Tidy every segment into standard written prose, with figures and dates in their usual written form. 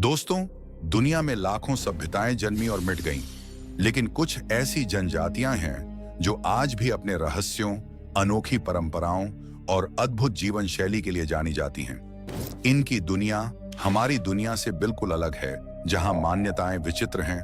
दोस्तों, दुनिया में लाखों सभ्यताएं जन्मी और मिट गईं, लेकिन कुछ ऐसी जनजातियां हैं जो आज भी अपने रहस्यों, अनोखी परंपराओं और अद्भुत जीवन शैली के लिए जानी जाती हैं। इनकी दुनिया हमारी दुनिया से बिल्कुल अलग है, जहां मान्यताएं विचित्र हैं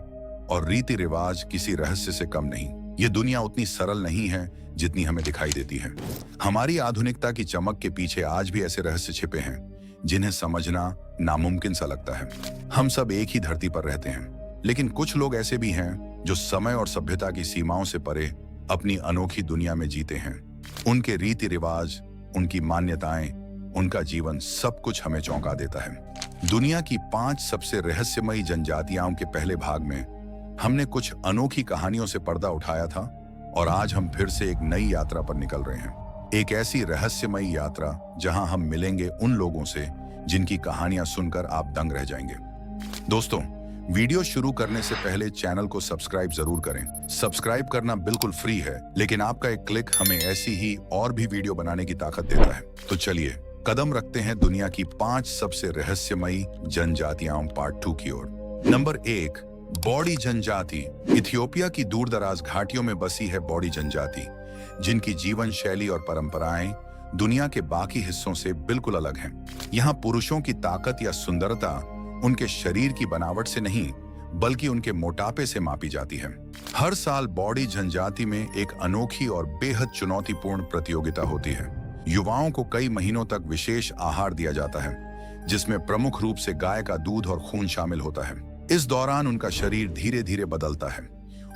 और रीति रिवाज किसी रहस्य से कम नहीं। ये दुनिया उतनी सरल नहीं है जितनी हमें दिखाई देती है। हमारी आधुनिकता की चमक के पीछे आज भी ऐसे रहस्य छिपे हैं जिन्हें समझना नामुमकिन सा लगता है। हम सब एक ही धरती पर रहते हैं, लेकिन कुछ लोग ऐसे भी हैं जो समय और सभ्यता की सीमाओं से परे अपनी अनोखी दुनिया में जीते हैं। उनके रीति रिवाज, उनकी मान्यताएं, उनका जीवन, सब कुछ हमें चौंका देता है। दुनिया की 5 सबसे रहस्यमयी जनजातियों के पहले भाग में हमने कुछ अनोखी कहानियों से पर्दा उठाया था और आज हम फिर से एक नई यात्रा पर निकल रहे हैं। एक ऐसी रहस्यमयी यात्रा जहां हम मिलेंगे उन लोगों से जिनकी कहानियां सुनकर आप दंग रह जाएंगे। दोस्तों, वीडियो शुरू करने से पहले चैनल को सब्सक्राइब जरूर करें। सब्सक्राइब करना बिल्कुल फ्री है, लेकिन आपका एक क्लिक हमें ऐसी ही और भी वीडियो बनाने की ताकत देता है। तो चलिए कदम रखते हैं दुनिया की 5 सबसे रहस्यमयी जनजातियां पार्ट 2 की ओर। नंबर 1, बौड़ी जनजाति। इथियोपिया की दूरदराज घाटियों में बसी है बौड़ी जनजाति, जिनकी जीवन शैली और परंपराएं दुनिया के बाकी हिस्सों से बिल्कुल अलग हैं। यहाँ पुरुषों की ताकत या सुंदरता उनके शरीर की बनावट से नहीं, बल्कि उनके मोटापे से मापी जाती है। हर साल बौड़ी जनजाति में एक अनोखी और बेहद चुनौतीपूर्ण प्रतियोगिता होती है। युवाओं को कई महीनों तक विशेष आहार दिया जाता है, जिसमें प्रमुख रूप से गाय का दूध और खून शामिल होता है। इस दौरान उनका शरीर धीरे धीरे बदलता है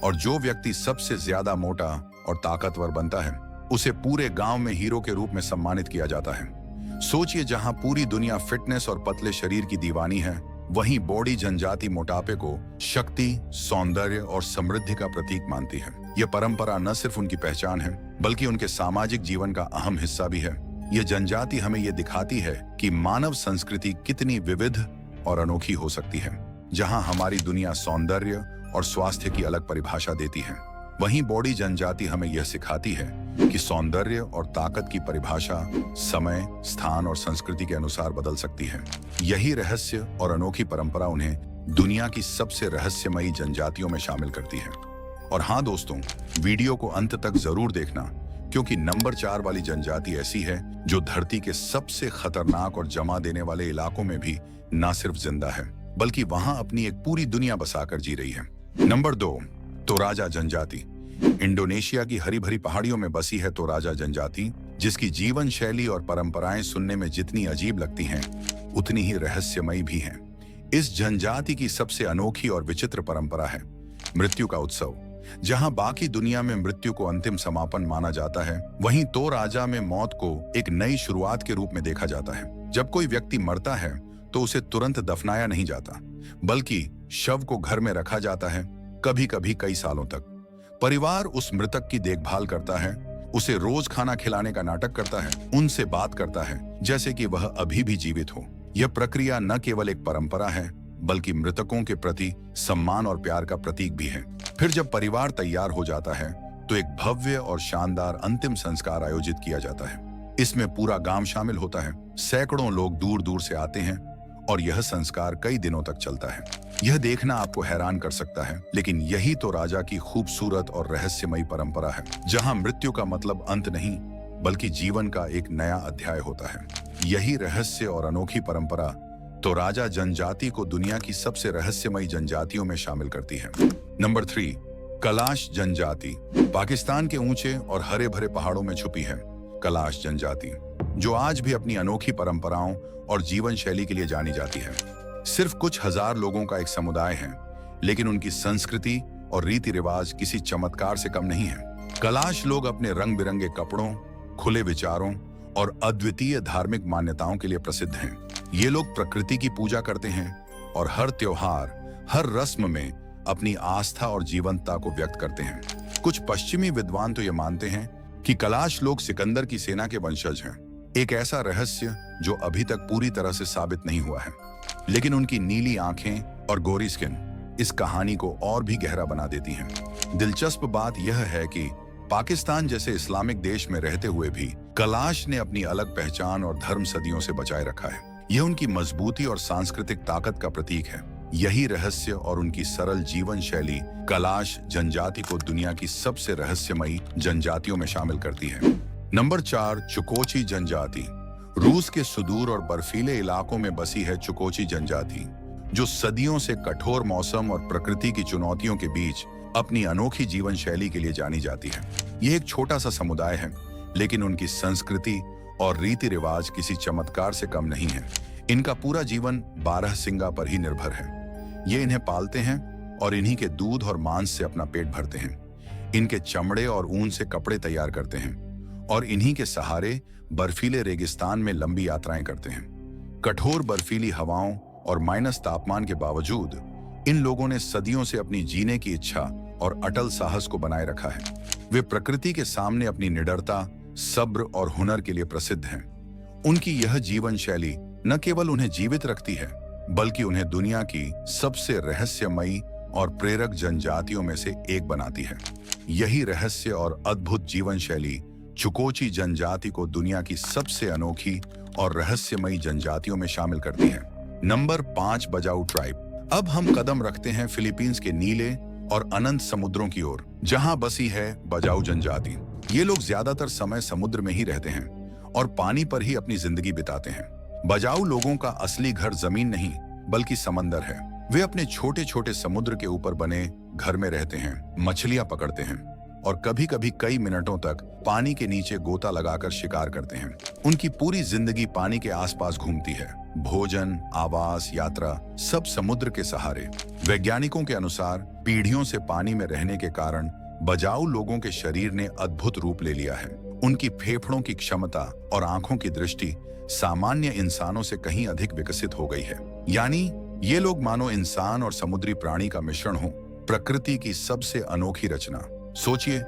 और जो व्यक्ति सबसे ज्यादा मोटा और ताकतवर बनता है, उसे पूरे गांव में हीरो के रूप में सम्मानित किया जाता है। सोचिए, जहां पूरी दुनिया फिटनेस और पतले शरीर की दीवानी है, वहीं बौड़ी जनजाति मोटापे को शक्ति, सौंदर्य और समृद्धि का प्रतीक मानती है। यह परंपरा न सिर्फ उनकी पहचान है, बल्कि उनके सामाजिक जीवन का अहम हिस्सा भी है। यह जनजाति हमें यह दिखाती है कि मानव संस्कृति कितनी विविध और अनोखी हो सकती है। जहां हमारी दुनिया सौंदर्य और स्वास्थ्य की अलग परिभाषा देती है, वहीं बौड़ी जनजाति हमें यह सिखाती है कि सौंदर्य और ताकत की परिभाषा समय, स्थान और संस्कृति के अनुसार बदल सकती है। यही रहस्य और अनोखी परंपरा उन्हें दुनिया की सबसे रहस्यमयी जनजातियों में शामिल करती है। और हाँ दोस्तों, वीडियो को अंत तक जरूर देखना, क्योंकि नंबर 4 वाली जनजाति ऐसी है जो धरती के सबसे खतरनाक और जमा देने वाले इलाकों में भी न सिर्फ जिंदा है, बल्कि वहां अपनी एक पूरी दुनिया बसाकर जी रही है। नंबर 2, तोराजा जनजाति। इंडोनेशिया की हरी भरी पहाड़ियों में बसी है तोराजा जनजाति, जिसकी जीवन शैली और परंपराएं सुनने में जितनी अजीब लगती हैं, उतनी ही रहस्यमयी भी हैं। इस जनजाति की सबसे अनोखी और विचित्र परंपरा है मृत्यु का उत्सव। जहां बाकी दुनिया में मृत्यु को अंतिम समापन माना जाता है, वहीं तोराजा में मौत को एक नई शुरुआत के रूप में देखा जाता है। जब कोई व्यक्ति मरता है तो उसे तुरंत दफनाया नहीं जाता, बल्कि शव को घर में रखा जाता है, कभी कभी कई सालों तक। परिवार उस मृतक की देखभाल करता है, उसे रोज खाना खिलाने का नाटक करता है, उनसे बात करता है जैसे कि वह अभी भी जीवित हो। यह प्रक्रिया न केवल एक परंपरा है, बल्कि मृतकों के प्रति सम्मान और प्यार का प्रतीक भी है। फिर जब परिवार तैयार हो जाता है, तो एक भव्य और शानदार अंतिम संस्कार आयोजित किया जाता है। इसमें पूरा गांव शामिल होता है, सैकड़ों लोग दूर दूर से आते हैं और यह संस्कार कई दिनों तक चलता है। यह देखना आपको हैरान कर सकता है, लेकिन यही तो राजा की खूबसूरत और रहस्यमयी परंपरा है, जहां मृत्यु का मतलब अंत नहीं, बल्कि जीवन का एक नया अध्याय होता है। यही रहस्य और अनोखी परंपरा तो राजा जनजाति को दुनिया की सबसे रहस्यमयी जनजातियों में शामिल करती है। नंबर 3, कलाश जनजाति। पाकिस्तान के ऊंचे और हरे भरे पहाड़ों में छुपी है कलाश जनजाति, जो आज भी अपनी अनोखी परंपराओं और जीवन शैली के लिए जानी जाती है। सिर्फ कुछ हजार लोगों का एक समुदाय है, लेकिन उनकी संस्कृति और रीति रिवाज किसी चमत्कार से कम नहीं है। कलाश लोग अपने रंग बिरंगे कपड़ों, खुले विचारों और अद्वितीय धार्मिक मान्यताओं के लिए प्रसिद्ध हैं। ये लोग प्रकृति की पूजा करते हैं और हर त्योहार, हर रस्म में अपनी आस्था और जीवंतता को व्यक्त करते हैं। कुछ पश्चिमी विद्वान तो ये मानते हैं कि कलाश लोग सिकंदर की सेना के वंशज हैं, एक ऐसा रहस्य जो अभी तक पूरी तरह से साबित नहीं हुआ है। लेकिन उनकी नीली आंखें और गोरी स्किन इस कहानी को और भी गहरा बना देती हैं। दिलचस्प बात यह है कि पाकिस्तान जैसे इस्लामिक देश में रहते हुए भी कलाश ने अपनी अलग पहचान और धर्म सदियों से बचाए रखा है। यह उनकी मजबूती और सांस्कृतिक ताकत का प्रतीक है। यही रहस्य और उनकी सरल जीवन शैली कलाश जनजाति को दुनिया की सबसे रहस्यमयी जनजातियों में शामिल करती है। नंबर 4, चुकोची जनजाति। रूस के सुदूर और बर्फीले इलाकों में बसी है चुकोची जनजाति, जो सदियों से कठोर मौसम और प्रकृति की चुनौतियों के बीच अपनी अनोखी जीवन शैली के लिए जानी जाती है। यह एक छोटा सा समुदाय है, लेकिन उनकी संस्कृति और रीति रिवाज किसी चमत्कार से कम नहीं है। इनका पूरा जीवन 12 सिंगा पर ही निर्भर है। ये इन्हें पालते हैं और इन्हीं के दूध और मांस से अपना पेट भरते हैं। इनके चमड़े और ऊन से कपड़े तैयार करते हैं और इन्हीं के सहारे बर्फीले रेगिस्तान में लंबी यात्राएं करते हैं। कठोर बर्फीली हवाओं और माइनस तापमान के बावजूद इन लोगों ने सदियों से अपनी जीने की इच्छा और अटल साहस को बनाए रखा है। वे प्रकृति के सामने अपनी निडरता, सब्र और हुनर के लिए प्रसिद्ध हैं। उनकी यह जीवन शैली न केवल उन्हें जीवित रखती है, बल्कि उन्हें दुनिया की सबसे रहस्यमयी और प्रेरक जनजातियों में से एक बनाती है। यही रहस्य और अद्भुत जीवन शैली चुकोची जनजाति को दुनिया की सबसे अनोखी और रहस्यमयी जनजातियों में शामिल करती है। Number 5, Bajau tribe. अब हम कदम रखते हैं फिलीपींस के नीले और अनंत समुद्रों की ओर, जहां बसी है बजाऊ जनजाति। ये लोग ज्यादातर समय समुद्र में ही रहते हैं और पानी पर ही अपनी जिंदगी बिताते हैं। बजाऊ लोगों का असली घर जमीन नहीं, बल्कि समंदर है। वे अपने छोटे छोटे समुद्र के ऊपर बने घर में रहते हैं, मछलियां पकड़ते हैं और कभी कभी कई मिनटों तक पानी के नीचे गोता लगाकर शिकार करते हैं। उनकी पूरी जिंदगी पानी के आसपास घूमती है। भोजन, आवास, यात्रा सब समुद्र के सहारे। वैज्ञानिकों के अनुसार पीढ़ियों से पानी में रहने के कारण बजाऊ लोगों के शरीर ने अद्भुत रूप ले लिया है। उनकी फेफड़ों की क्षमता और आंखों की दृष्टि सामान्य इंसानों से कहीं अधिक विकसित हो गई है। यानी ये लोग मानो इंसान और समुद्री प्राणी का मिश्रण हो, प्रकृति की सबसे अनोखी रचना। सोचिए,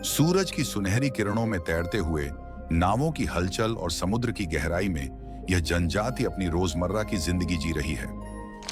सूरज की सुनहरी किरणों में तैरते हुए, नावों की हलचल और समुद्र की गहराई में यह जनजाति अपनी रोजमर्रा की जिंदगी जी रही है।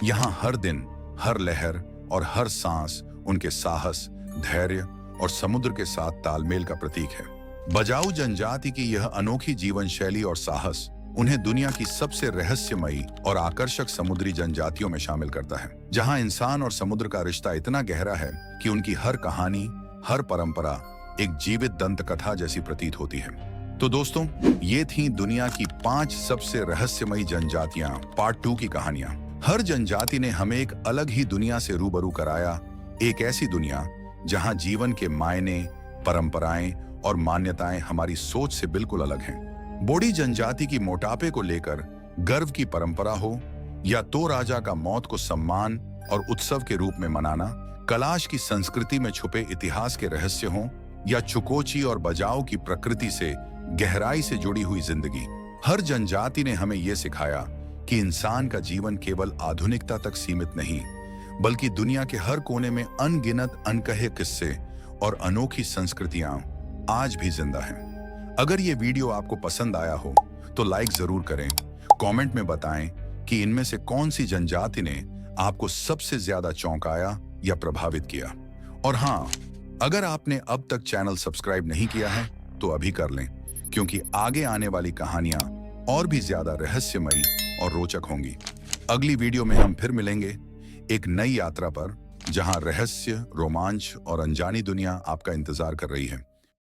यहाँ हर दिन, हर लहर और हर सांस उनके साहस, धैर्य और समुद्र के साथ तालमेल का प्रतीक है। बजाऊ जनजाति की यह अनोखी जीवन शैली और साहस उन्हें दुनिया की सबसे रहस्यमयी और आकर्षक समुद्री जनजातियों में शामिल करता है, जहां इंसान और समुद्र का रिश्ता इतना गहरा है कि उनकी हर कहानी, हर परंपरा एक जीवित दंत कथा जैसी प्रतीत होती है। तो दोस्तों, ये थी दुनिया की 5 सबसे रहस्यमयी जनजातियां पार्ट 2 की कहानियां। हर जनजाति ने हमें एक अलग ही दुनिया से रूबरू कराया, एक ऐसी दुनिया जहां जीवन के मायने, परंपराएं और मान्यताएं हमारी सोच से बिल्कुल अलग हैं। बोडी जनजाति की मोटापे को लेकर गर्व की परंपरा हो, या तो राजा का मौत को सम्मान और उत्सव के रूप में मनाना, कलाश की संस्कृति में छुपे इतिहास के रहस्य हों, या चुकोची और बजाऊ की प्रकृति से गहराई से जुड़ी हुई जिंदगी, हर जनजाति ने हमें यह सिखाया कि इंसान का जीवन केवल आधुनिकता तक सीमित नहीं, बल्कि दुनिया के हर कोने में अनगिनत अनकहे किस्से और अनोखी संस्कृतियां आज भी जिंदा हैं। अगर ये वीडियो आपको पसंद आया हो तो लाइक जरूर करें, कमेंट में बताएं कि इनमें से कौन सी जनजाति ने आपको सबसे ज्यादा चौंकाया या प्रभावित किया। और हाँ, अगर आपने अब तक चैनल सब्सक्राइब नहीं किया है तो अभी कर लें, क्योंकि आगे आने वाली कहानियां और भी ज्यादा रहस्यमयी और रोचक होंगी। अगली वीडियो में हम फिर मिलेंगे एक नई यात्रा पर, जहां रहस्य, रोमांच और अनजानी दुनिया आपका इंतजार कर रही है।